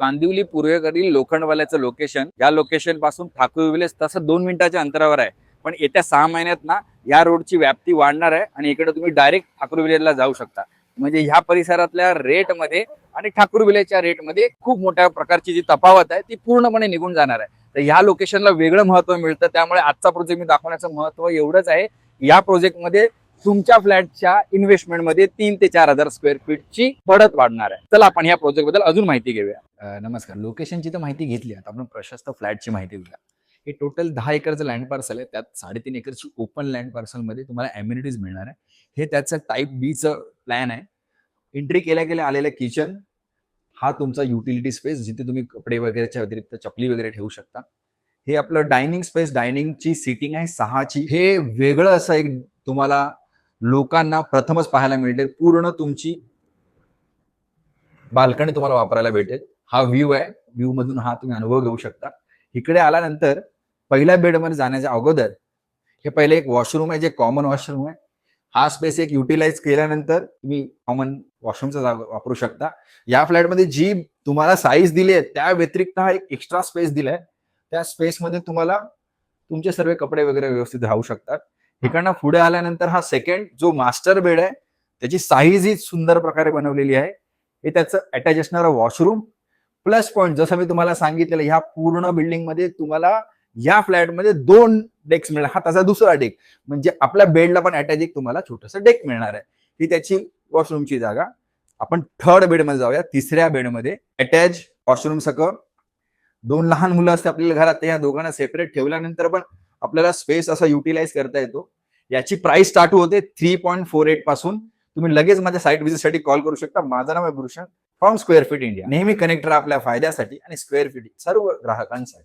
कांदिवली पूर्वेकडील लोखंडवाल्याचं लोकेशन, या लोकेशन पासून ठाकूर विलेज तसं 2 मिनिटाच्या अंतरावर आहे. पण येत्या 6 महिन्यात ना या रोडची व्याप्ती वाढणार आहे आणि इकडे तुम्ही डायरेक्ट ठाकूर विलेजला जाऊ शकता. म्हणजे ह्या परिसरातल्या रेटमध्ये आणि ठाकूर विलेजच्या रेटमध्ये खूप मोठ्या प्रकारची जी तफावत आहे ती पूर्णपणे निघून जाणार आहे. तर ह्या लोकेशनला वेगळं महत्व मिळतं. त्यामुळे आजचा प्रोजेक्ट मी दाखवण्याचं महत्व एवढंच आहे, या प्रोजेक्टमध्ये तुमच्या फ्लॅटच्या इन्व्हेस्टमेंटमध्ये 3 ते 4,000 स्क्वेअर फीटची पडत वाढणार आहे. चला आपण या प्रोजेक्ट बद्दल अजून माहिती घेऊया. नमस्कार. लोकेशनची तर माहिती घेतली, आता आपण प्रशस्त फ्लॅटची माहिती घेऊया. हे टोटल 10 एकरचं लँड पार्सल आहे. त्यात 3.5 एकरची ओपन लँड पार्सलमध्ये तुम्हाला अम्युनिटीज मिळणार आहे. हे त्याचं टाईप बीचं प्लॅन आहे. एंट्री केल्या गेल्या आलेलं किचन, हा तुमचा युटिलिटी स्पेस जिथे तुम्ही कपडे वगैरेच्या व्यतिरिक्त चपली वगैरे ठेवू शकता. हे आपलं डायनिंग स्पेस, डायनिंगची सीटिंग आहे 6ची. हे वेगळं असं एक तुम्हाला लोकांना प्रथमच पाहायला मिळेल. पूर्ण तुमची बाल्कनी तुम्हाला वापरायला भेटेल. हा व्ह्यू आहे, व्ह्यू मधून हा तुम्ही अनुभव घेऊ शकता. इकडे आल्यानंतर पहिल्या बेडमध्ये जाण्याच्या अगोदर हे पहिले एक वॉशरूम आहे, जे कॉमन वॉशरूम आहे. हा स्पेस एक युटिलाइज केल्यानंतर तुम्ही कॉमन वॉशरूमचा जागा वापरू शकता. या फ्लॅटमध्ये जी तुम्हाला साईज दिली आहे त्या व्यतिरिक्त हा एक एक्स्ट्रा स्पेस दिलाय. त्या स्पेसमध्ये तुम्हाला तुमचे सर्व कपडे वगैरे व्यवस्थित राहू शकतात. इकडनं पुढे आल्यानंतर हा सेकंड जो मास्टर बेड आहे, त्याची साईज ही सुंदर प्रकारे बनवलेली आहे. हे त्याचं अटॅच असणारं वॉशरूम. प्लस पॉईंट जसं मी तुम्हाला सांगितलेलं, ह्या पूर्ण बिल्डिंगमध्ये तुम्हाला या फ्लॅटमध्ये 2 डेक्स मिळणार. हा त्याचा दुसरा डेक, म्हणजे आपल्या बेडला पण अटॅच एक तुम्हाला छोटंसं डेक मिळणार आहे. ही त्याची वॉशरूमची जागा. आपण थर्ड बेडमध्ये जाऊया. तिसऱ्या बेडमध्ये अटॅच वॉशरूम सह 2 लहान मुलं असते आपल्याला घरात, या दोघांना सेपरेट ठेवल्यानंतर पण आपल्याला स्पेस असा युटिलाइज करता येतो. याची प्राइस स्टार्ट होते 3.48 पासून. तुम्ही लगेच माझ्या साईट व्हिजिटसाठी कॉल करू शकता. माझं नाव आहे Bhushan from square fit India. नेहमी कनेक्ट राहा आपल्या फायद्यासाठी आणि स्क्वेअर फीट सर्व ग्राहकांसाठी.